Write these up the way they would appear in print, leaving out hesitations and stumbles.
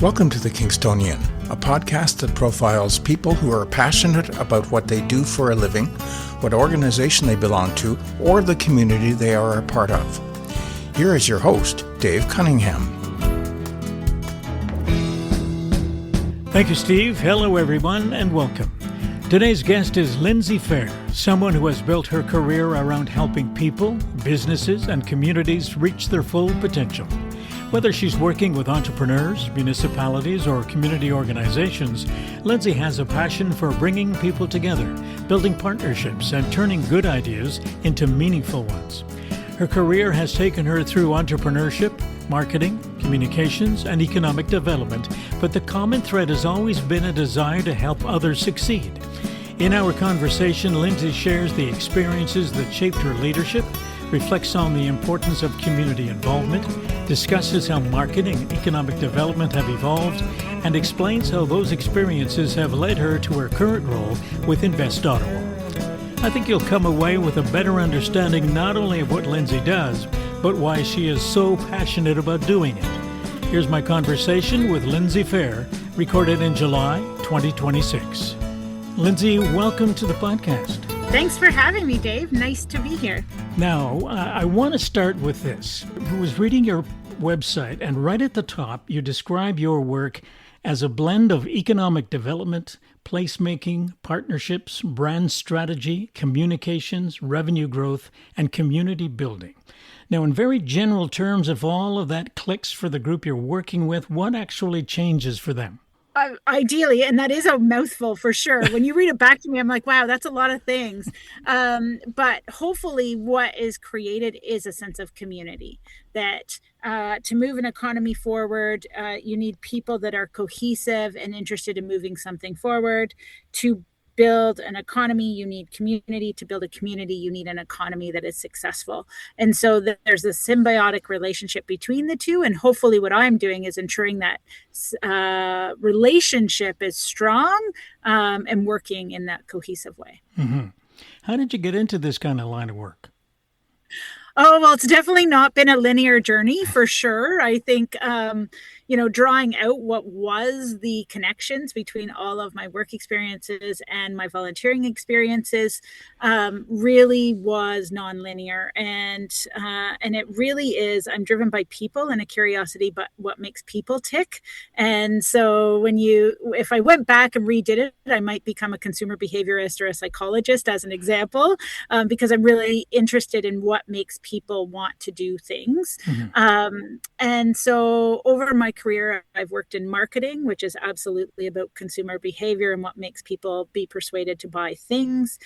Welcome to The Kingstonian, a podcast that profiles people who are passionate about what they do for a living, what organization they belong to, or the community they are a part of. Here is your host, Dave Cunningham. Thank you, Steve. Hello, everyone, and welcome. Today's guest is Lindsey Fair, someone who has built her career around helping people, businesses, and communities reach their full potential. Whether she's working with entrepreneurs, municipalities, or community organizations, Lindsey has a passion for bringing people together, building partnerships, and turning good ideas into meaningful ones. Her career has taken her through entrepreneurship, marketing, communications, and economic development, but the common thread has always been a desire to help others succeed. In our conversation, Lindsey shares the experiences that shaped her leadership, reflects on the importance of community involvement, discusses how marketing and economic development have evolved, and explains how those experiences have led her to her current role with Invest Ottawa. I think you'll come away with a better understanding not only of what Lindsey does, but why she is so passionate about doing it. Here's my conversation with Lindsey Fair, recorded in July 2026. Lindsey, welcome to the podcast. Thanks for having me, Dave. Nice to be here. Now, I want to start with this. I was reading your website, and right at the top, you describe your work as a blend of economic development, placemaking, partnerships, brand strategy, communications, revenue growth, and community building. Now, in very general terms, if all of that clicks for the group you're working with, what actually changes for them? Ideally, and that is a mouthful for sure. When you read it back to me, I'm like, wow, that's a lot of things. But hopefully what is created is a sense of community, that to move an economy forward, you need people that are cohesive and interested in moving something forward. To build an economy, you need community. To build a community, you need an economy that is successful. And so there's a symbiotic relationship between the two. And hopefully what I'm doing is ensuring that relationship is strong and working in that cohesive way. Mm-hmm. How did you get into this kind of line of work? Oh, well, it's definitely not been a linear journey for sure. I think, drawing out what was the connections between all of my work experiences and my volunteering experiences really was nonlinear. And it really is, I'm driven by people and a curiosity, but what makes people tick. And so if I went back and redid it, I might become a consumer behaviorist or a psychologist as an example, because I'm really interested in what makes people want to do things. Mm-hmm. And so over my career, I've worked in marketing, which is absolutely about consumer behavior and what makes people be persuaded to buy things.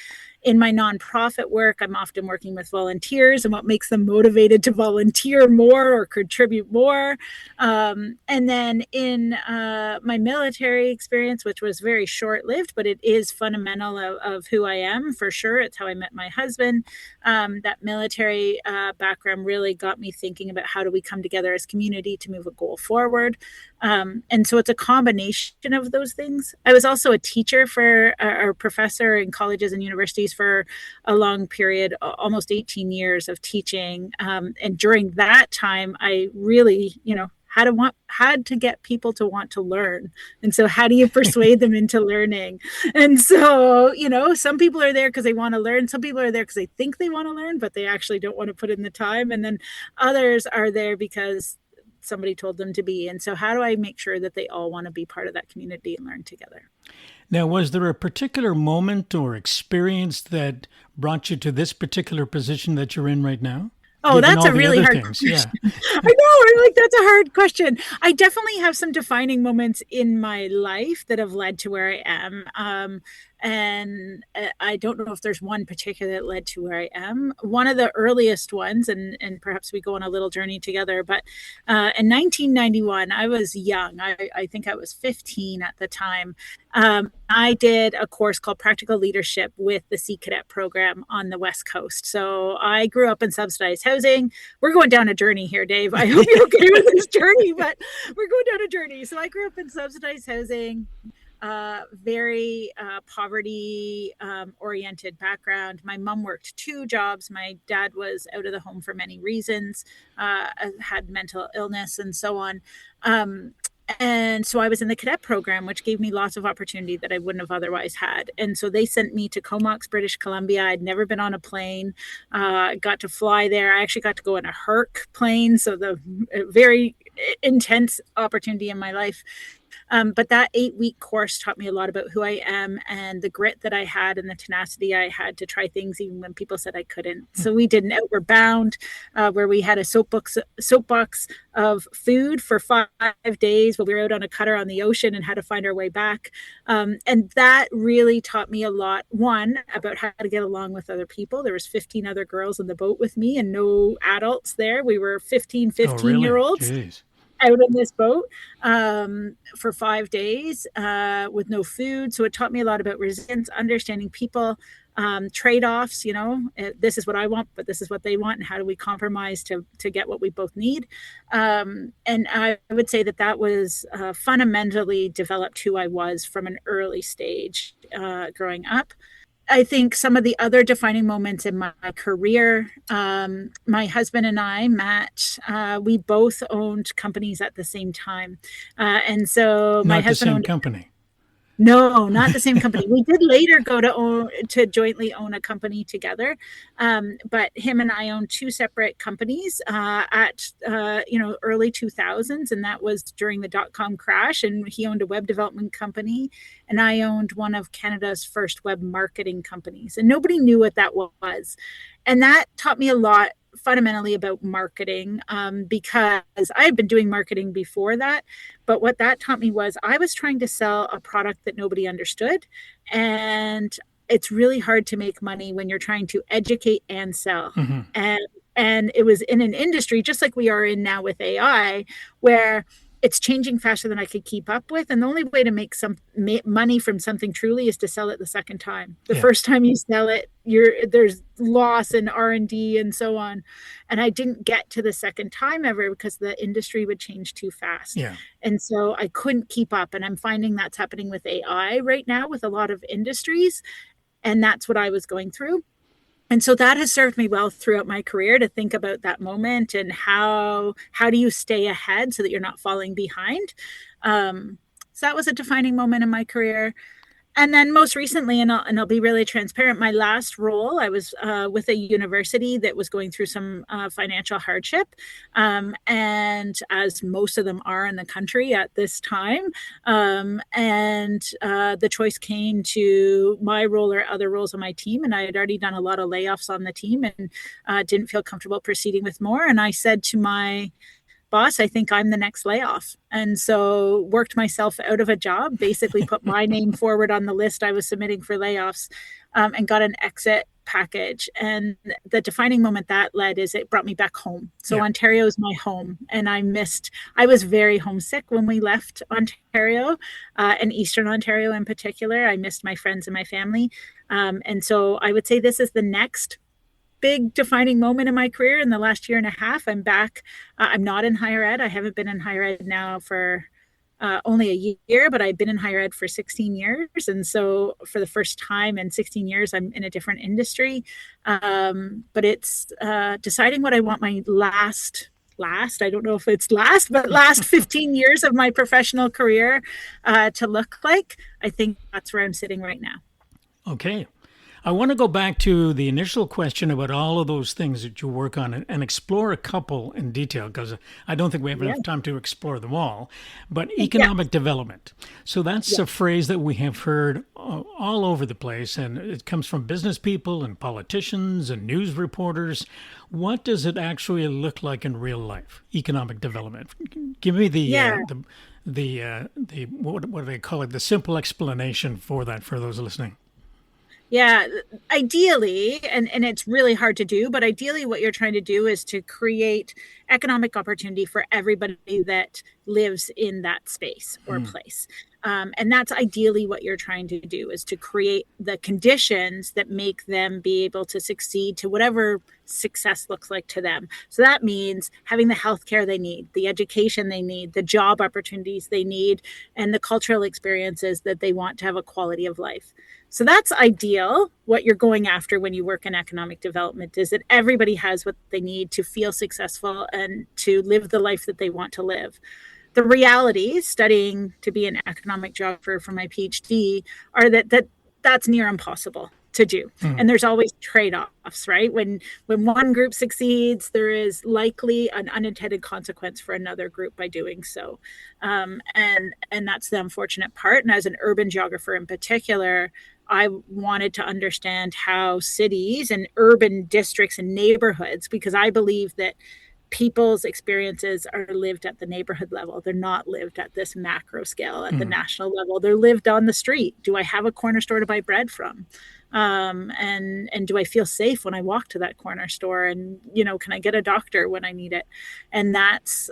In my nonprofit work, I'm often working with volunteers and what makes them motivated to volunteer more or contribute more. And then in my military experience, which was very short-lived, but it is fundamental of who I am, for sure. It's how I met my husband. That military background really got me thinking about how do we come together as community to move a goal forward. And so it's a combination of those things. I was also a teacher or a professor in colleges and universities for a long period, almost 18 years of teaching. And during that time, I really, had to get people to want to learn. And so how do you persuade them into learning? And so, some people are there because they want to learn. Some people are there because they think they want to learn, but they actually don't want to put in the time. And then others are there because somebody told them to be. And so how do I make sure that they all want to be part of that community and learn together? Now, was there a particular moment or experience that brought you to this particular position that you're in right now? Oh, that's a really hard question. Yeah. I know. That's a hard question. I definitely have some defining moments in my life that have led to where I am. And I don't know if there's one particular that led to where I am. One of the earliest ones, and perhaps we go on a little journey together, but in 1991, I was young. I think I was 15 at the time. I did a course called Practical Leadership with the Sea Cadet program on the West Coast. So I grew up in subsidized housing. We're going down a journey here, Dave. I hope you're okay with this journey, but we're going down a journey. So I grew up in subsidized housing. Very poverty oriented background. My mom worked 2 jobs. My dad was out of the home for many reasons, had mental illness and so on. And so I was in the cadet program, which gave me lots of opportunity that I wouldn't have otherwise had. And so they sent me to Comox, British Columbia. I'd never been on a plane. Got to fly there. I actually got to go in a Herc plane. So the very intense opportunity in my life. But that 8-week course taught me a lot about who I am and the grit that I had and the tenacity I had to try things even when people said I couldn't. So we did an Outward Bound where we had a soapbox of food for 5 days while we were out on a cutter on the ocean and had to find our way back. And that really taught me a lot. One, about how to get along with other people. There was 15 other girls on the boat with me and no adults there. We were 15-year-olds. Jeez. Out on this boat for 5 days with no food. So it taught me a lot about resilience, understanding people, trade-offs, this is what I want, but this is what they want. And how do we compromise to get what we both need? And I would say that was fundamentally developed who I was from an early stage growing up. I think some of the other defining moments in my career, my husband and I, Matt, we both owned companies at the same time. And so my husband owned company. No, not the same company. We did later go to jointly own a company together, but him and I owned 2 separate companies at early 2000s, and that was during the .com crash. And he owned a web development company, and I owned one of Canada's first web marketing companies. And nobody knew what that was, and that taught me a lot fundamentally about marketing because I had been doing marketing before that. But what that taught me was I was trying to sell a product that nobody understood. And it's really hard to make money when you're trying to educate and sell. Mm-hmm. And it was in an industry just like we are in now with AI, where it's changing faster than I could keep up with. And the only way to make some money from something truly is to sell it the second time. The first time you sell it, there's loss and R&D and so on. And I didn't get to the second time ever because the industry would change too fast. Yeah. And so I couldn't keep up. And I'm finding that's happening with AI right now with a lot of industries. And that's what I was going through. And so that has served me well throughout my career to think about that moment and how do you stay ahead so that you're not falling behind. So that was a defining moment in my career. And then most recently, and I'll be really transparent, my last role, I was with a university that was going through some financial hardship. And as most of them are in the country at this time. And the choice came to my role or other roles on my team. And I had already done a lot of layoffs on the team and didn't feel comfortable proceeding with more. And I said to my boss, I think I'm the next layoff. And so worked myself out of a job, basically put my name forward on the list I was submitting for layoffs, and got an exit package. And the defining moment that led is it brought me back home. So Ontario is my home. And I was very homesick when we left Ontario, and Eastern Ontario in particular. I missed my friends and my family. And so I would say this is the next big defining moment in my career. In the last year and a half, I'm back. I'm not in higher ed. I haven't been in higher ed now for only a year, but I've been in higher ed for 16 years. And so for the first time in 16 years, I'm in a different industry. But it's deciding what I want my last, I don't know if it's last 15 years of my professional career to look like. I think that's where I'm sitting right now. Okay. I want to go back to the initial question about all of those things that you work on and explore a couple in detail, because I don't think we have enough time to explore them all. But economic development. So that's a phrase that we have heard all over the place, and it comes from business people and politicians and news reporters. What does it actually look like in real life, economic development? Give me the what do they call it? The simple explanation for that for those listening. Yeah, ideally, and it's really hard to do, but ideally what you're trying to do is to create economic opportunity for everybody that lives in that space or place. And that's ideally what you're trying to do, is to create the conditions that make them be able to succeed to whatever success looks like to them. So that means having the healthcare they need, the education they need, the job opportunities they need, and the cultural experiences that they want to have a quality of life. So that's ideal. What you're going after when you work in economic development is that everybody has what they need to feel successful and to live the life that they want to live. the realities, studying to be an economic geographer for my PhD, are that's near impossible to do. And there's always trade-offs, right? When one group succeeds, there is likely an unintended consequence for another group by doing so. And that's the unfortunate part. And as an urban geographer in particular, I wanted to understand how cities and urban districts and neighborhoods, because I believe that people's experiences are lived at the neighborhood level. They're not lived at this macro scale at the national level. They're lived on the street. Do I have a corner store to buy bread from? And do I feel safe when I walk to that corner store? And, can I get a doctor when I need it? And that's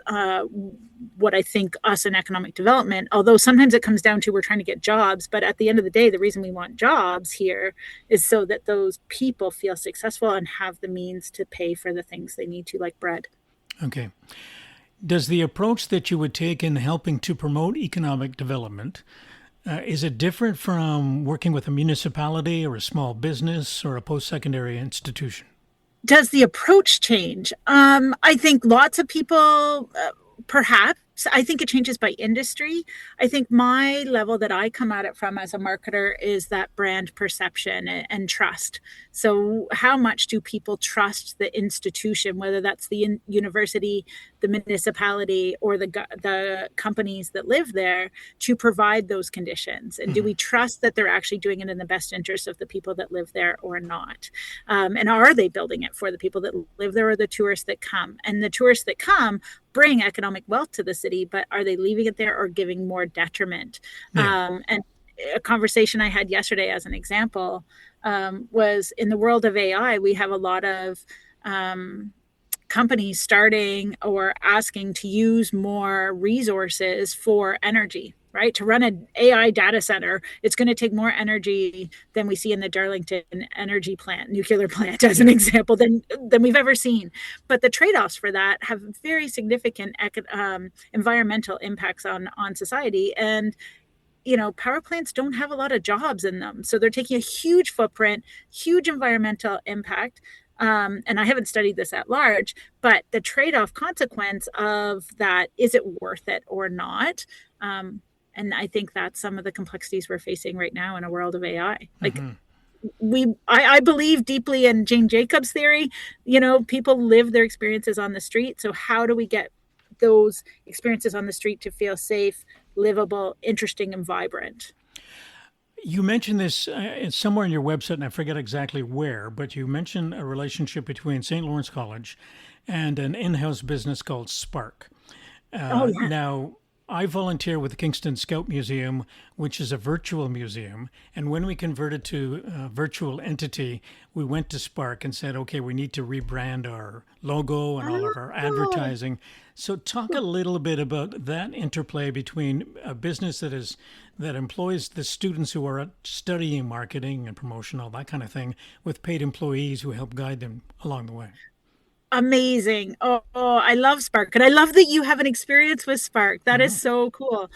what I think us in economic development, although sometimes it comes down to we're trying to get jobs, but at the end of the day, the reason we want jobs here is so that those people feel successful and have the means to pay for the things they need to, like bread. Okay. Does the approach that you would take in helping to promote economic development, is it different from working with a municipality or a small business or a post-secondary institution? Does the approach change? I think lots of people, perhaps. I think it changes by industry. I think my level that I come at it from as a marketer is that brand perception and trust. So how much do people trust the institution, whether that's the university, the municipality, or the companies that live there, to provide those conditions? And do we trust that they're actually doing it in the best interest of the people that live there or not? And are they building it for the people that live there or the tourists that come? And the tourists that come bring economic wealth to the city, but are they leaving it there or giving more detriment? And a conversation I had yesterday as an example was, in the world of AI, we have a lot of companies starting or asking to use more resources for energy, right? To run an AI data center, it's going to take more energy than we see in the Darlington energy plant, nuclear plant, as an example, than we've ever seen. But the trade-offs for that have very significant environmental impacts on society. And power plants don't have a lot of jobs in them. So they're taking a huge footprint, huge environmental impact. And I haven't studied this at large, but the trade-off consequence of that, is it worth it or not? And I think that's some of the complexities we're facing right now in a world of AI. Like I believe deeply in Jane Jacobs' theory. People live their experiences on the street. So how do we get those experiences on the street to feel safe, livable, interesting, and vibrant? You mentioned this somewhere on your website, and I forget exactly where, but you mentioned a relationship between St. Lawrence College and an in-house business called Spark. Now, I volunteer with the Kingston Scout Museum, which is a virtual museum. And when we converted to a virtual entity, we went to Spark and said, okay, we need to rebrand our logo and all of our advertising. So talk a little bit about that interplay between a business that employs the students who are studying marketing and promotion, all that kind of thing, with paid employees who help guide them along the way. Amazing. Oh, I love Spark. And I love that you have an experience with Spark. That is so cool.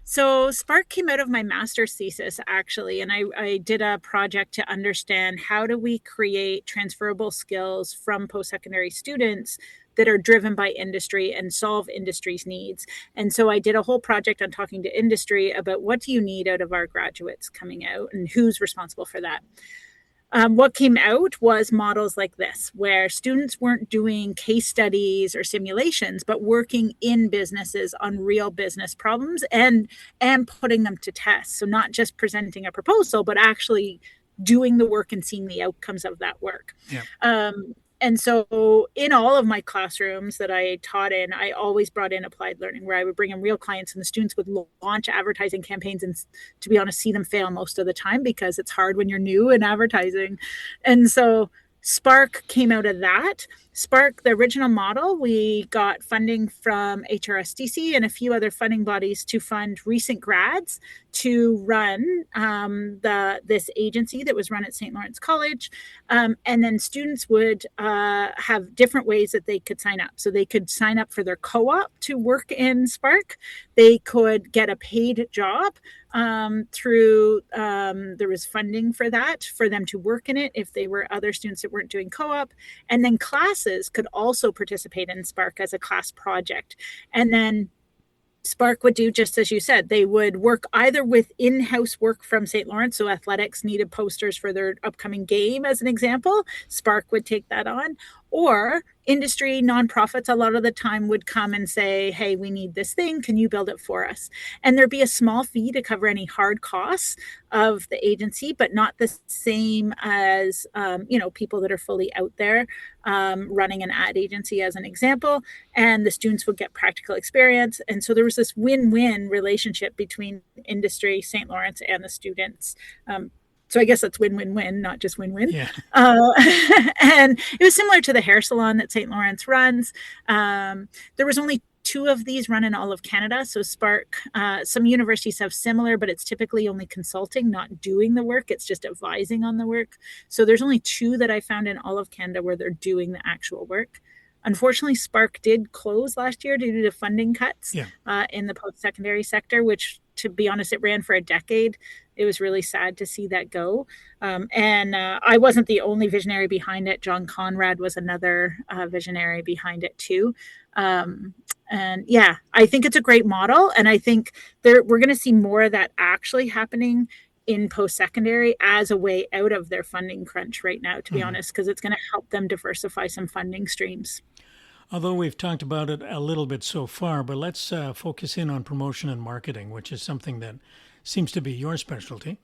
So Spark came out of my master's thesis, actually. And I did a project to understand, how do we create transferable skills from post-secondary students that are driven by industry and solve industry's needs. And so I did a whole project on talking to industry about, what do you need out of our graduates coming out and who's responsible for that? What came out was models like this, where students weren't doing case studies or simulations, but working in businesses on real business problems and putting them to test. So not just presenting a proposal, but actually doing the work and seeing the outcomes of that work. Yeah. And so in all of my classrooms that I taught in, I always brought in applied learning, where I would bring in real clients and the students would launch advertising campaigns and, to be honest, see them fail most of the time, because it's hard when you're new in advertising. And so Spark came out of that. Spark, the original model, we got funding from HRSDC and a few other funding bodies to fund recent grads to run this agency that was run at St. Lawrence College. And then students would have different ways that they could sign up. So they could sign up for their co-op to work in Spark. They could get a paid job through, there was funding for that, for them to work in it if they were other students that weren't doing co-op. And then classes could also participate in Spark as a class project. And then Spark would do just as you said. They would work either with in-house work from St. Lawrence. So athletics needed posters for their upcoming game, as an example. Spark would take that on. Or industry nonprofits a lot of the time would come and say, hey, we need this thing. Can you build it for us? And there'd be a small fee to cover any hard costs of the agency, but not the same as, people that are fully out there running an ad agency, as an example. And the students would get practical experience. And so there was this win-win relationship between industry, St. Lawrence, and the students. So I guess that's win-win-win, not just win-win. Yeah. And it was similar to the hair salon that St. Lawrence runs. There was only 2 of these run in all of Canada. So Spark, some universities have similar, but it's typically only consulting, not doing the work. It's just advising on the work. So there's only 2 that I found in all of Canada where they're doing the actual work. Unfortunately, Spark did close last year due to funding cuts in the post-secondary sector, which, to be honest, it ran for a decade. It was really sad to see that go. And I wasn't the only visionary behind it. John Conrad was another visionary behind it too. And yeah, I think it's a great model. And I think we're going to see more of that actually happening in post-secondary as a way out of their funding crunch right now, to be honest, because it's going to help them diversify some funding streams. Although we've talked about it a little bit so far, but let's focus in on promotion and marketing, which is something that seems to be your specialty.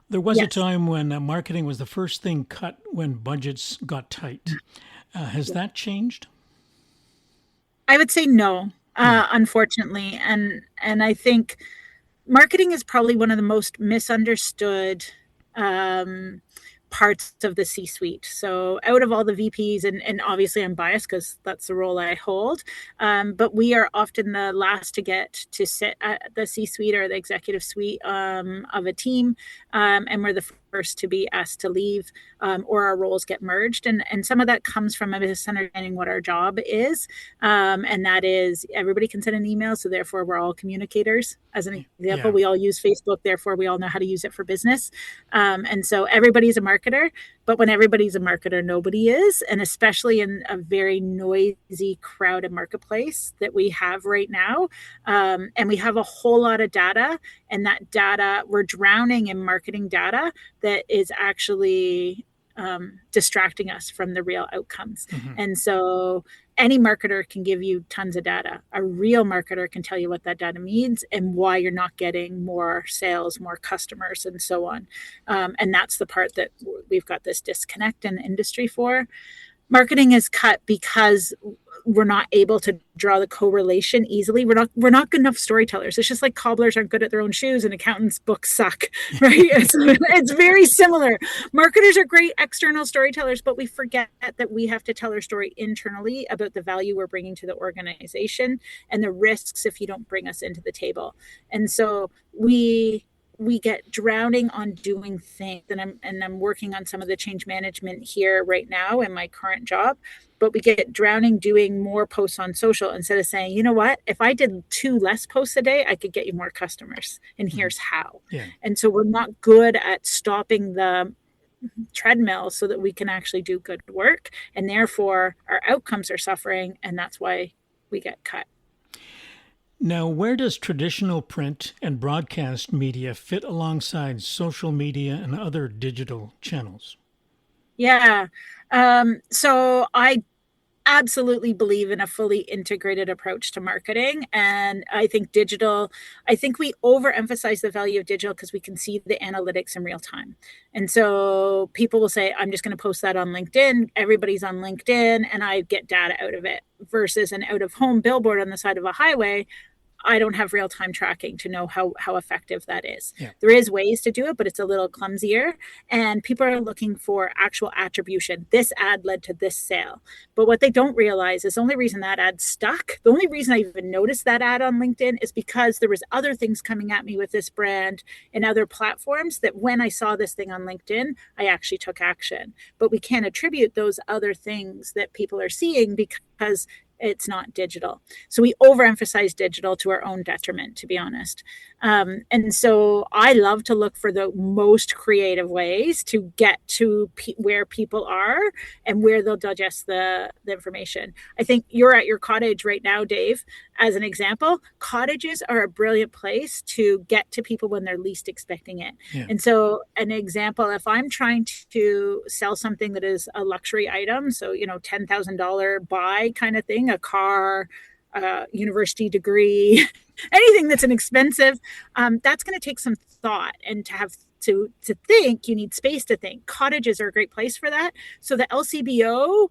There was a time when marketing was the first thing cut when budgets got tight. Has that changed? I would say no, unfortunately. And I think marketing is probably one of the most misunderstood parts of the C-suite. So out of all the VPs, and obviously I'm biased because that's the role I hold, but we are often the last to get to sit at the C-suite or the executive suite of a team, and we're the first to be asked to leave, or our roles get merged. And some of that comes from a misunderstanding what our job is, and that is everybody can send an email, so therefore we're all communicators. As an example, we all use Facebook, therefore we all know how to use it for business. And so everybody's a marketer, but when everybody's a marketer, nobody is. And especially in a very noisy, crowded marketplace that we have right now. And we have a whole lot of data, and that data, we're drowning in marketing data that is actually distracting us from the real outcomes. And so any marketer can give you tons of data. A real marketer can tell you what that data means and why you're not getting more sales, more customers, and so on. And that's the part that we've got this disconnect in the industry for. Marketing is cut because we're not able to draw the correlation easily. We're not good enough storytellers. It's just like cobblers aren't good at their own shoes and accountants' books suck, right? It's very similar. Marketers are great external storytellers, but we forget that we have to tell our story internally about the value we're bringing to the organization and the risks if you don't bring us into the table. And so we get drowning on doing things, and I'm working on some of the change management here right now in my current job, but we get drowning doing more posts on social instead of saying, you know what, if I did 2 less posts a day, I could get you more customers, and here's how. And so we're not good at stopping the treadmill so that we can actually do good work, and therefore our outcomes are suffering, and that's why we get cut. Now, where does traditional print and broadcast media fit alongside social media and other digital channels? So I absolutely believe in a fully integrated approach to marketing. And I think we overemphasize the value of digital because we can see the analytics in real time. And so people will say, I'm just going to post that on LinkedIn. Everybody's on LinkedIn and I get data out of it, versus an out of home billboard on the side of a highway. I don't have real-time tracking to know how effective that is. There is ways to do it, but it's a little clumsier. And people are looking for actual attribution. This ad led to this sale. But what they don't realize is the only reason that ad stuck, the only reason I even noticed that ad on LinkedIn is because there was other things coming at me with this brand and other platforms that when I saw this thing on LinkedIn, I actually took action. But we can't attribute those other things that people are seeing because it's not digital. So we overemphasize digital to our own detriment, to be honest. And so I love to look for the most creative ways to get to where people are and where they'll digest the information. I think you're at your cottage right now, Dave, as an example. Cottages are a brilliant place to get to people when they're least expecting it. Yeah. And so an example, if I'm trying to sell something that is a luxury item, so, $10,000 buy kind of thing, a car, university degree, anything that's an expensive, that's going to take some thought, and to have to think, you need space to think. Cottages are a great place for that. So the LCBO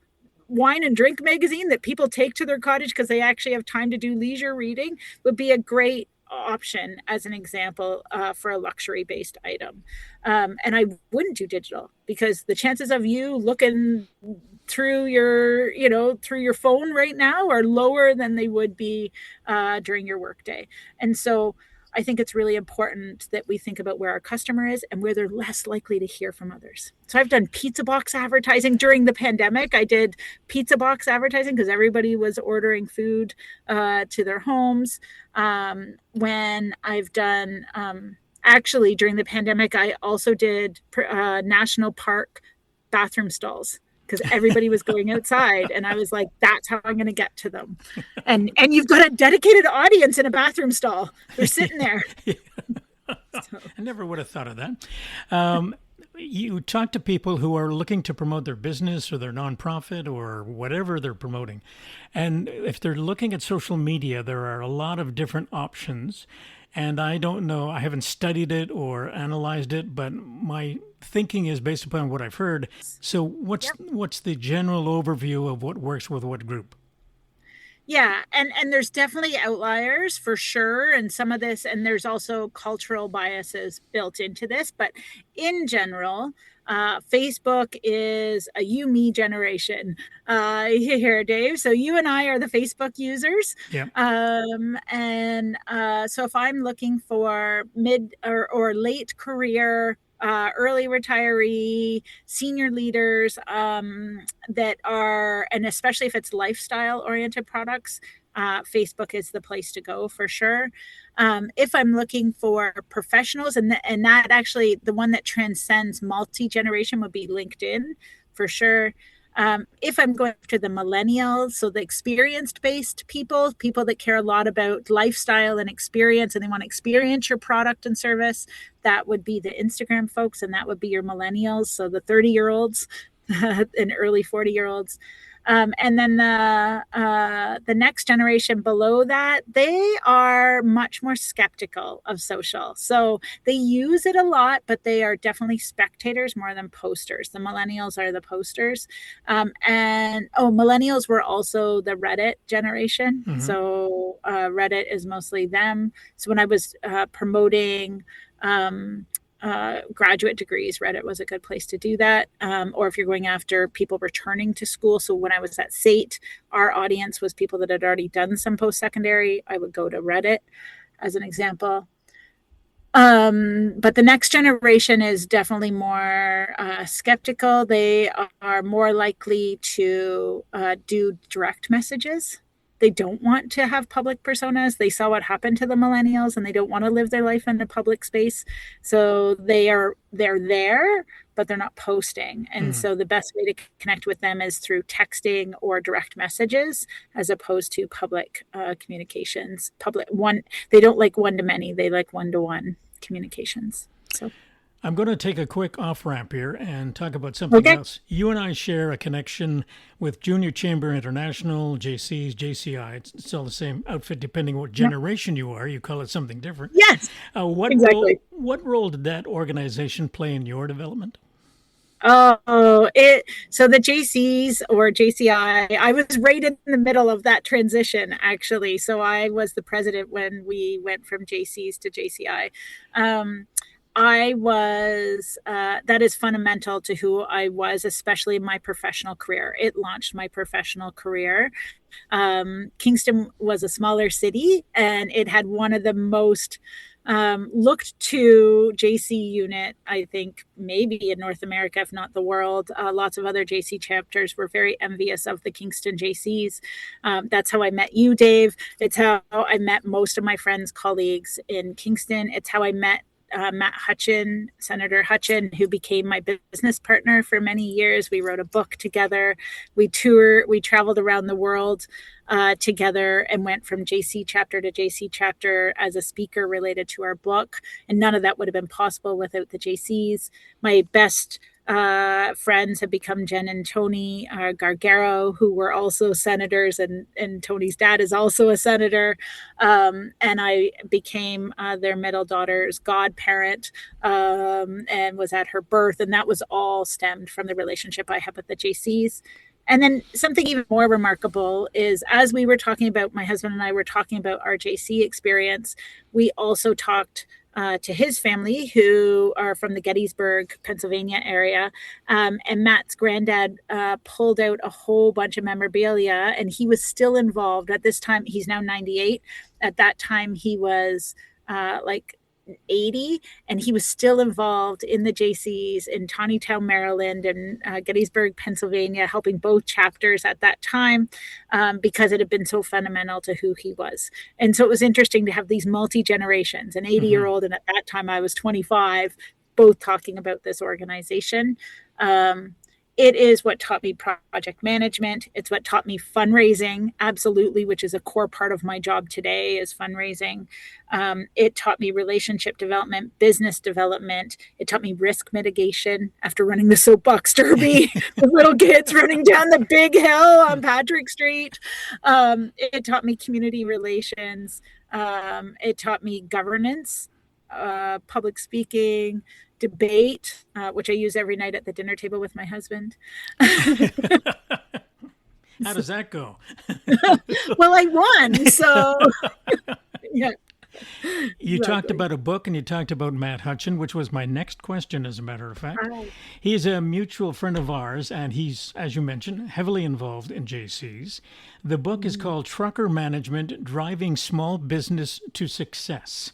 wine and drink magazine that people take to their cottage because they actually have time to do leisure reading would be a great option as an example for a luxury based item. And I wouldn't do digital because the chances of you looking through your phone right now are lower than they would be during your workday. And so I think it's really important that we think about where our customer is and where they're less likely to hear from others. So I've done pizza box advertising during the pandemic. I did pizza box advertising because everybody was ordering food to their homes. When I've done, actually during the pandemic, I also did national park bathroom stalls, because everybody was going outside, and I was like, that's how I'm going to get to them. And you've got a dedicated audience in a bathroom stall. They're sitting there. So. I never would have thought of that. You talk to people who are looking to promote their business or their nonprofit or whatever they're promoting. And if they're looking at social media, there are a lot of different options. And I don't know, I haven't studied it or analyzed it, but my thinking is based upon what I've heard. So what's the general overview of what works with what group? Yeah, and there's definitely outliers for sure, and some of this, and there's also cultural biases built into this, but in general, Facebook is a you, me generation. Here, Dave. So you and I are the Facebook users. Yeah. So if I'm looking for mid or late career, early retiree, senior leaders that are, and especially if it's lifestyle oriented products, Facebook is the place to go for sure. If I'm looking for professionals, and that actually, the one that transcends multi-generation would be LinkedIn for sure. If I'm going to the millennials, so the experienced-based people that care a lot about lifestyle and experience, and they want to experience your product and service, that would be the Instagram folks, and that would be your millennials, so the 30-year-olds and early 40-year-olds. And then the next generation below that, they are much more skeptical of social. So they use it a lot, but they are definitely spectators more than posters. The millennials are the posters. Millennials were also the Reddit generation. Mm-hmm. So Reddit is mostly them. So when I was promoting graduate degrees, Reddit was a good place to do that. Or if you're going after people returning to school. So when I was at SAIT, our audience was people that had already done some post-secondary. I would go to Reddit as an example. But the next generation is definitely more skeptical. They are more likely to do direct messages. They don't want to have public personas. They saw what happened to the millennials, and they don't want to live their life in a public space. So they're there, but they're not posting. And so the best way to connect with them is through texting or direct messages, as opposed to public communications. They don't like one-to-many. They like one-to-one communications. So I'm going to take a quick off-ramp here and talk about something else. You and I share a connection with Junior Chamber International, Jaycees, JCI. It's all the same outfit, depending on what generation you are. You call it something different. Yes, exactly. What role did that organization play in your development? So the Jaycees or JCI, I was right in the middle of that transition, actually. So I was the president when we went from Jaycees to JCI. That is fundamental to who I was, especially in my professional career. It launched my professional career. Kingston was a smaller city, and it had one of the most looked to JC unit, I think maybe in North America, if not the world. Lots of other JC chapters were very envious of the Kingston Jaycees. That's how I met you, Dave. It's how I met most of my friends, colleagues in Kingston. It's how I met Matt Hutcheon, Senator Hutcheon, who became my business partner for many years. We wrote a book together. We traveled around the world together and went from JC chapter to JC chapter as a speaker related to our book. And none of that would have been possible without the Jaycees. My best friends have become Jen and Tony Gargaro, who were also senators, and Tony's dad is also a senator. And I became their middle daughter's godparent and was at her birth. And that was all stemmed from the relationship I have with the Jaycees. And then something even more remarkable is, as we were talking about, my husband and I were talking about our JC experience, we also talked to his family, who are from the Gettysburg, Pennsylvania area. And Matt's granddad pulled out a whole bunch of memorabilia, and he was still involved at this time. He's now 98. At that time, he was like 80, and he was still involved in the Jaycees in Tawnytown, Maryland, and Gettysburg, Pennsylvania, helping both chapters at that time because it had been so fundamental to who he was. And so it was interesting to have these multi-generations, an 80-year-old, and at that time I was 25, both talking about this organization. It is what taught me project management. It's what taught me fundraising, absolutely, which is a core part of my job today, is fundraising. It taught me relationship development, business development. It taught me risk mitigation after running the soapbox derby with little kids running down the big hill on Patrick Street. It taught me community relations. It taught me governance, public speaking, debate, which I use every night at the dinner table with my husband. How does that go? Well, I won, so yeah. You talked about a book, and you talked about Matt Hutcheon, which was my next question, as a matter of fact. He's a mutual friend of ours, and he's, as you mentioned, heavily involved in Jaycees. The book is called Trucker Management: Driving Small Business to Success.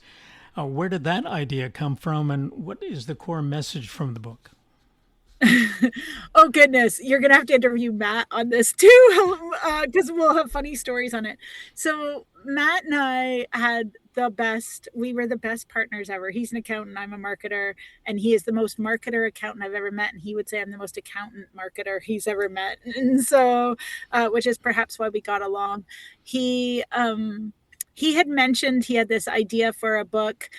Where did that idea come from, and what is the core message from the book? Oh, goodness. You're going to have to interview Matt on this, too, because we'll have funny stories on it. So Matt and I we were the best partners ever. He's an accountant, I'm a marketer, and he is the most marketer accountant I've ever met. And he would say I'm the most accountant marketer he's ever met. And so, which is perhaps why we got along. He had mentioned he had this idea for a book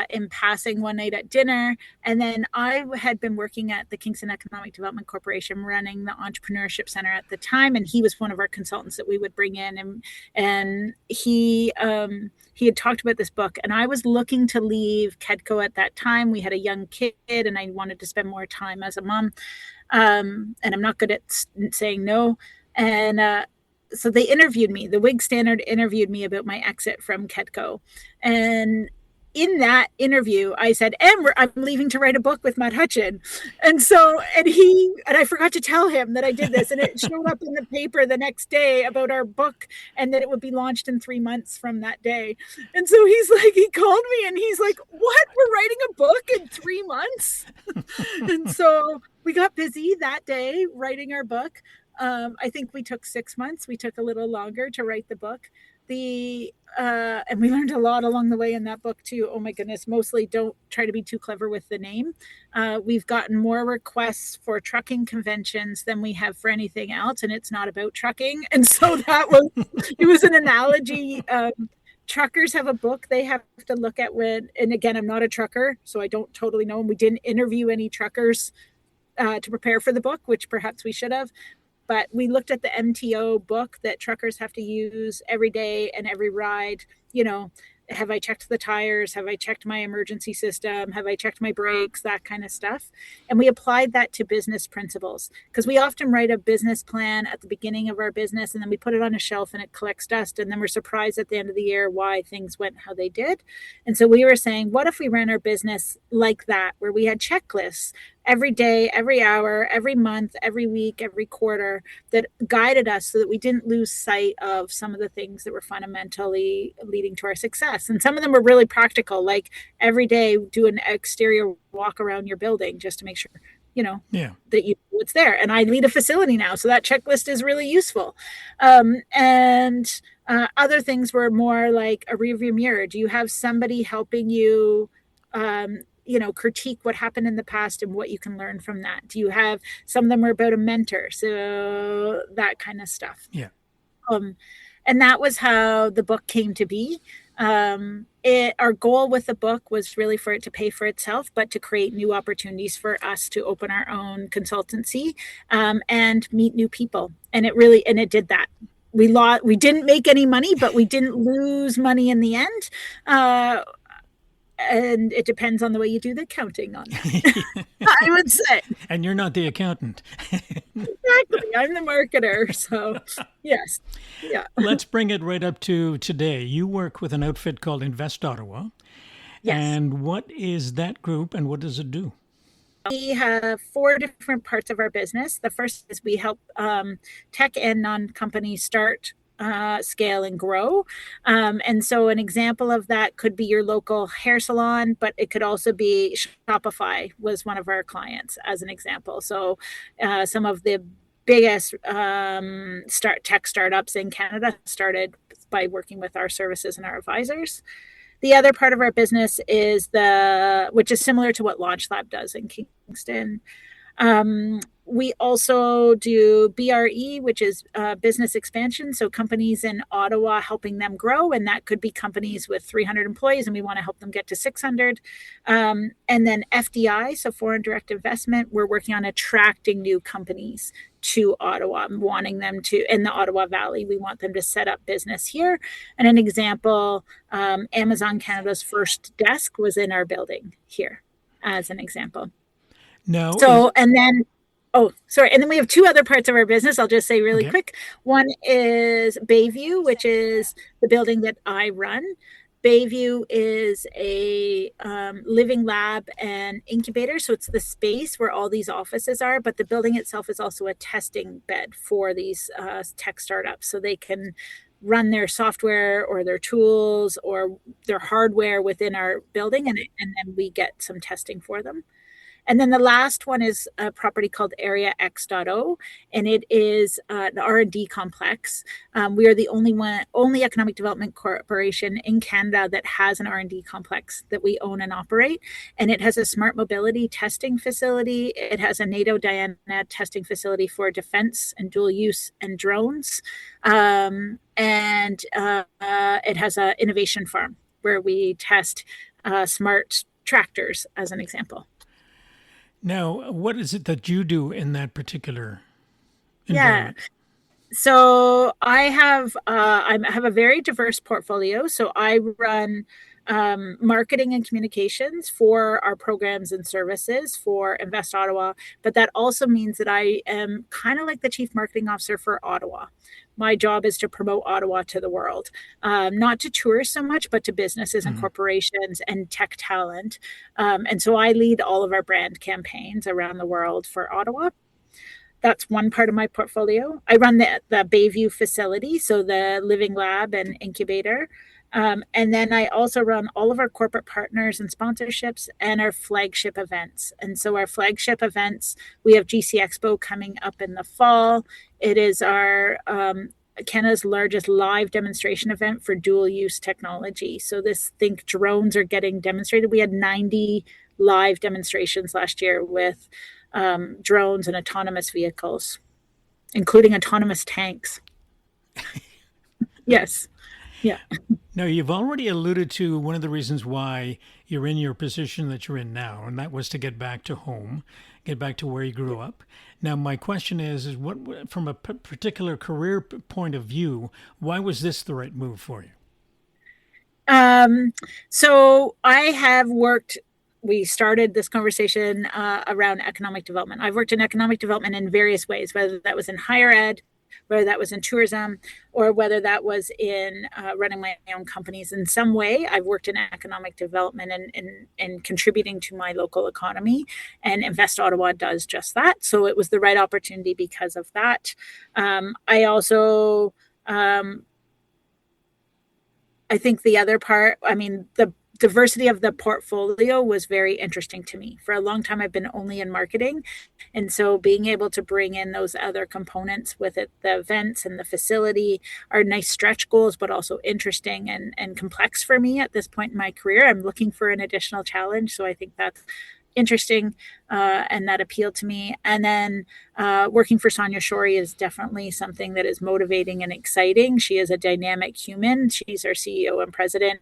in passing one night at dinner. And then I had been working at the Kingston Economic Development Corporation, running the Entrepreneurship Center at the time. And he was one of our consultants that we would bring in. And he had talked about this book. And I was looking to leave KEDCO at that time. We had a young kid, and I wanted to spend more time as a mom. And I'm not good at saying no. And so they interviewed me. The Whig Standard interviewed me about my exit from KEDCO. And in that interview, I said, I'm leaving to write a book with Matt Hutcheon. And I forgot to tell him that I did this. And it showed up in the paper the next day about our book, and that it would be launched in 3 months from that day. And so he called me and he's like, what? We're writing a book in 3 months? And so we got busy that day writing our book. I think we took 6 months. We took a little longer to write the book. And we learned a lot along the way in that book too. Oh my goodness. Mostly don't try to be too clever with the name. We've gotten more requests for trucking conventions than we have for anything else. And it's not about trucking. And so it was an analogy. Truckers have a book they have to look at and again, I'm not a trucker, so I don't totally know. And we didn't interview any truckers to prepare for the book, which perhaps we should have. But we looked at the MTO book that truckers have to use every day and every ride. Have I checked the tires? Have I checked my emergency system? Have I checked my brakes? That kind of stuff. And we applied that to business principles, because we often write a business plan at the beginning of our business, and then we put it on a shelf and it collects dust. And then we're surprised at the end of the year why things went how they did. And so we were saying, what if we ran our business like that, where we had checklists every day, every hour, every month, every week, every quarter, that guided us so that we didn't lose sight of some of the things that were fundamentally leading to our success. And some of them were really practical, like every day do an exterior walk around your building just to make sure, that you know what's there. And I lead a facility now, so that checklist is really useful. And other things were more like a rearview mirror. Do you have somebody helping you, critique what happened in the past and what you can learn from that? Do you have, some of them were about a mentor, so that kind of stuff. Yeah. And that was how the book came to be. Our goal with the book was really for it to pay for itself, but to create new opportunities for us to open our own consultancy and meet new people. And it did that. We didn't make any money, but we didn't lose money in the end. And it depends on the way you do the accounting on that, I would say. And you're not the accountant. Exactly. I'm the marketer. So, yes. Yeah. Let's bring it right up to today. You work with an outfit called Invest Ottawa. Yes. And what is that group and what does it do? We have 4 different parts of our business. The first is we help tech and non-companies start, scale, and grow. And so an example of that could be your local hair salon, but it could also be Shopify was one of our clients as an example. So some of the biggest tech startups in Canada started by working with our services and our advisors. The other part of our business is which is similar to what Launch Lab does in Kingston. We also do BRE, which is business expansion. So companies in Ottawa, helping them grow. And that could be companies with 300 employees, and we want to help them get to 600. And then FDI, so foreign direct investment. We're working on attracting new companies to Ottawa, wanting them to, in the Ottawa Valley, we want them to set up business here. And an example, Amazon Canada's first desk was in our building here, as an example. No. And then we have 2 other parts of our business. I'll just say really quick. One is Bayview, which is the building that I run. Bayview is a living lab and incubator. So it's the space where all these offices are, but the building itself is also a testing bed for these tech startups. So they can run their software or their tools or their hardware within our building, and then we get some testing for them. And then the last one is a property called Area X.O, and it is an R&D complex. We are the only economic development corporation in Canada that has an R&D complex that we own and operate. And it has a smart mobility testing facility. It has a NATO Diana testing facility for defense and dual use and drones. And it has an innovation farm where we test smart tractors, as an example. Now, what is it that you do in that particular environment? Yeah. So I have a very diverse portfolio. So I run marketing and communications for our programs and services for Invest Ottawa. But that also means that I am kind of like the chief marketing officer for Ottawa. My job is to promote Ottawa to the world, not to tourists so much, but to businesses and corporations and tech talent. And so I lead all of our brand campaigns around the world for Ottawa. That's one part of my portfolio. I run the Bayview facility, so the living lab and incubator. And then I also run all of our corporate partners and sponsorships and our flagship events. And so our flagship events, we have GC Expo coming up in the fall. It is our Canada's largest live demonstration event for dual use technology. So think drones are getting demonstrated. We had 90 live demonstrations last year with drones and autonomous vehicles, including autonomous tanks. Yes. Yeah. Now, you've already alluded to one of the reasons why you're in your position that you're in now, and that was to get back to home, get back to where you grew up. Now, my question is what, from a particular career point of view, why was this the right move for you? So I have worked, we started this conversation around economic development. I've worked in economic development in various ways, whether that was in higher ed, whether that was in tourism or whether that was in running my own companies. In some way, I've worked in economic development and contributing to my local economy, and Invest Ottawa does just that. So it was the right opportunity because of that. I also, I think the other part, the diversity of the portfolio was very interesting to me. For a long time, I've been only in marketing. And so being able to bring in those other components with it, the events and the facility are nice stretch goals, but also interesting and complex for me at this point in my career. I'm looking for an additional challenge. So I think that's interesting and that appealed to me. And then working for Sonia Shorey is definitely something that is motivating and exciting. She is a dynamic human. She's our CEO and president,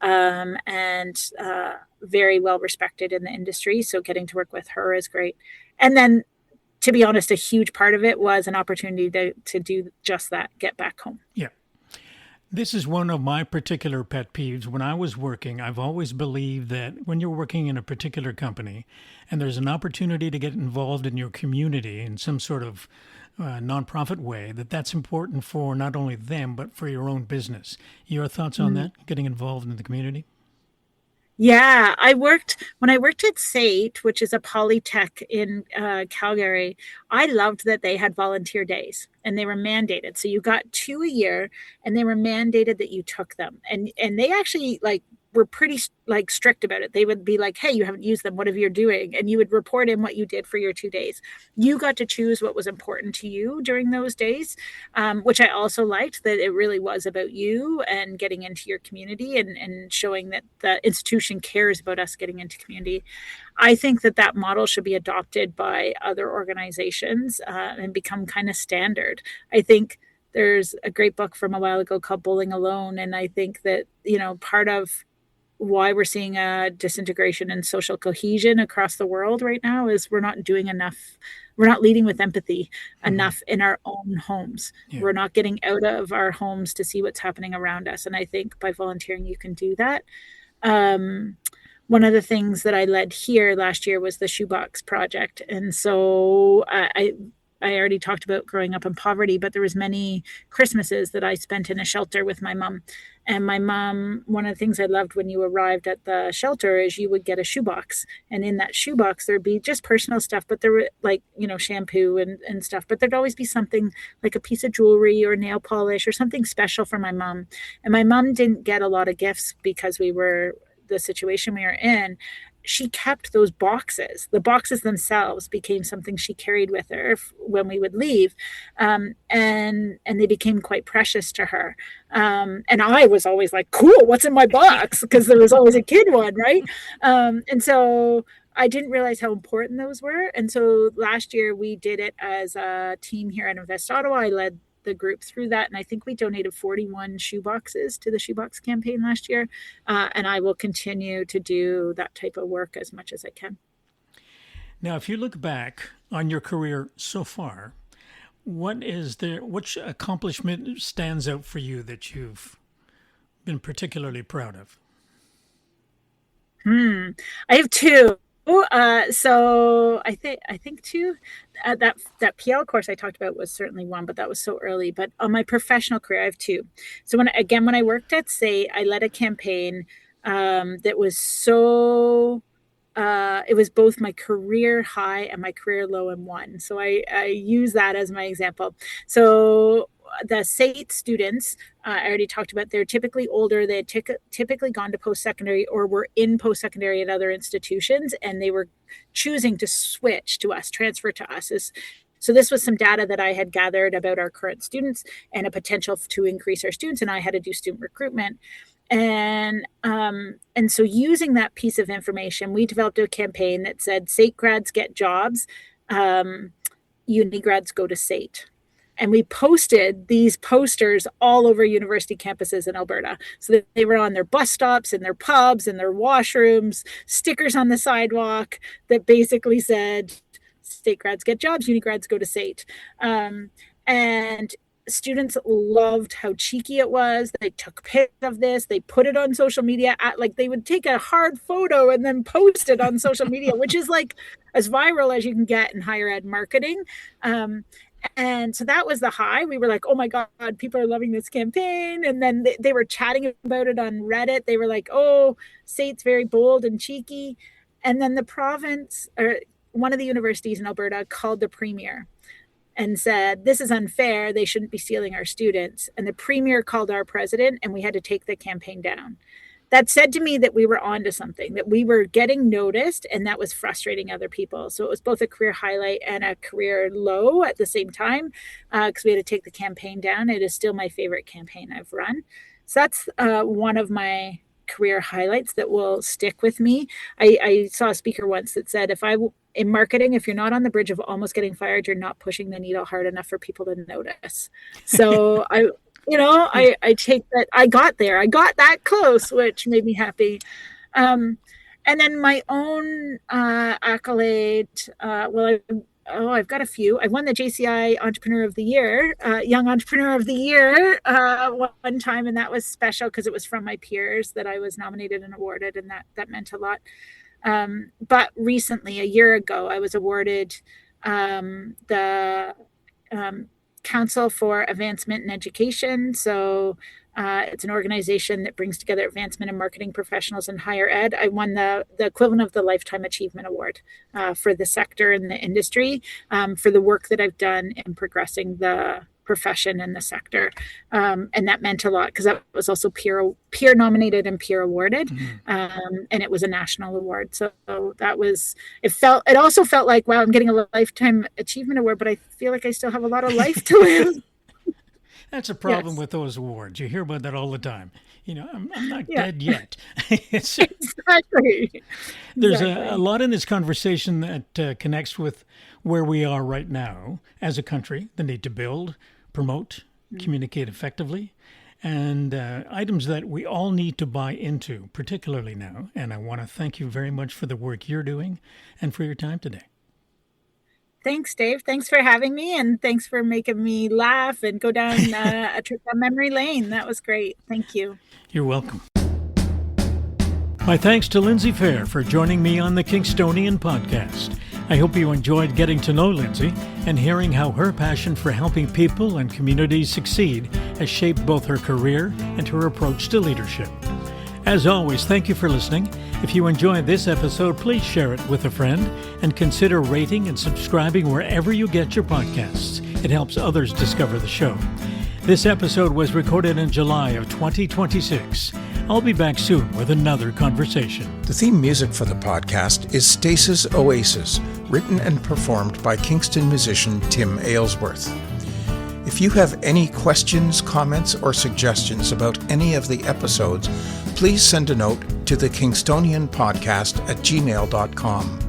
and very well respected in the industry. So getting to work with her is great. And then, to be honest, a huge part of it was an opportunity to do just that, get back home. Yeah. This is one of my particular pet peeves. When I was working, I've always believed that when you're working in a particular company and there's an opportunity to get involved in your community in some sort of nonprofit way, that's important for not only them, but for your own business. Your thoughts on that, getting involved in the community? Yeah, when I worked at SAIT, which is a polytech in Calgary. I loved that they had volunteer days and they were mandated. So you got 2 a year and they were mandated that you took them. And they actually were pretty strict about it. They would be like, hey, you haven't used them. What are you doing? And you would report in what you did for your 2 days. You got to choose what was important to you during those days, which I also liked, that it really was about you and getting into your community and showing that the institution cares about us getting into community. I think that model should be adopted by other organizations and become kind of standard. I think there's a great book from a while ago called Bowling Alone. And I think that, part of why we're seeing a disintegration in social cohesion across the world right now is we're not doing enough. We're not leading with empathy enough in our own homes. Yeah. We're not getting out of our homes to see what's happening around us. And I think by volunteering, you can do that. One of the things that I led here last year was the Shoebox Project. And so I already talked about growing up in poverty, but there was many Christmases that I spent in a shelter with my mom. And my mom, one of the things I loved when you arrived at the shelter is you would get a shoebox. And in that shoebox, there'd be just personal stuff, but there were shampoo and stuff. But there'd always be something like a piece of jewelry or nail polish or something special for my mom. And my mom didn't get a lot of gifts because the situation we were in. She kept those boxes. The boxes themselves became something she carried with her when we would leave. And they became quite precious to her. And I was always like, cool, what's in my box? Because there was always a kid one, right? And so I didn't realize how important those were. And so last year we did it as a team here at Invest Ottawa. I led the group through that. And I think we donated 41 shoeboxes to the shoebox campaign last year. And I will continue to do that type of work as much as I can. Now, if you look back on your career so far, which accomplishment stands out for you that you've been particularly proud of? I have two. So I think two, that PL course I talked about was certainly one, but that was so early. But on my professional career, I have two. So when I worked at SAIT, I led a campaign that was it was both my career high and my career low in one. So I use that as my example. So the SAIT students, I already talked about, they're typically older. They had typically gone to post-secondary or were in post-secondary at other institutions, and they were choosing to switch to us, transfer to us. So this was some data that I had gathered about our current students and a potential to increase our students, and I had to do student recruitment. And so using that piece of information, we developed a campaign that said, SAIT grads get jobs, uni grads go to SAIT. And we posted these posters all over university campuses in Alberta. So that they were on their bus stops and their pubs and their washrooms, stickers on the sidewalk that basically said, SAIT grads get jobs, uni grads go to SAIT. And students loved how cheeky it was. They took pictures of this. They put it on social media. Like they would take a hard photo and then post it on social media, which is like as viral as you can get in higher ed marketing. And so that was the high. We were like, oh my God, people are loving this campaign. And then they were chatting about it on Reddit. They were like, oh, say it's very bold and cheeky. And then the province, or one of the universities in Alberta, called the premier and said, this is unfair. They shouldn't be stealing our students. And the premier called our president, and we had to take the campaign down. That said to me that we were onto something, that we were getting noticed, and that was frustrating other people. So it was both a career highlight and a career low at the same time, because we had to take the campaign down. It is still my favorite campaign I've run. So that's one of my career highlights that will stick with me. I saw a speaker once that said, in marketing, if you're not on the bridge of almost getting fired, you're not pushing the needle hard enough for people to notice. So I take that. I got there. I got that close, which made me happy. And then my own accolade. I've got a few. I won the JCI Entrepreneur of the Year, Young Entrepreneur of the Year one time, and that was special because it was from my peers that I was nominated and awarded, and that meant a lot. But recently, a year ago, I was awarded the Council for Advancement in Education. So it's an organization that brings together advancement and marketing professionals in higher ed. I won the equivalent of the Lifetime Achievement Award for the sector and the industry for the work that I've done in progressing the profession and the sector. And that meant a lot because that was also peer nominated and peer awarded. And it was a national award. So it also felt like, wow, I'm getting a Lifetime Achievement Award, but I feel like I still have a lot of life to live. That's a problem with those awards. You hear about that all the time. I'm not dead yet. Exactly. There's a lot in this conversation that connects with where we are right now as a country, the need to build, promote, communicate effectively, and items that we all need to buy into, particularly now. And I want to thank you very much for the work you're doing and for your time today. Thanks, Dave. Thanks for having me, and thanks for making me laugh and go down a trip down memory lane. That was great. Thank you. You're welcome. My thanks to Lindsey Fair for joining me on the Kingstonian podcast. I hope you enjoyed getting to know Lindsey and hearing how her passion for helping people and communities succeed has shaped both her career and her approach to leadership. As always, thank you for listening. If you enjoyed this episode, please share it with a friend and consider rating and subscribing wherever you get your podcasts. It helps others discover the show. This episode was recorded in July of 2026. I'll be back soon with another conversation. The theme music for the podcast is Stace's Oasis, written and performed by Kingston musician Tim Aylesworth. If you have any questions, comments, or suggestions about any of the episodes, please send a note to the kingstonianpodcast@gmail.com.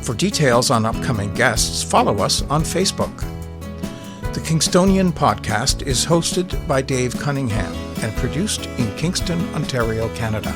For details on upcoming guests, follow us on Facebook. The Kingstonian Podcast is hosted by Dave Cunningham and produced in Kingston, Ontario, Canada.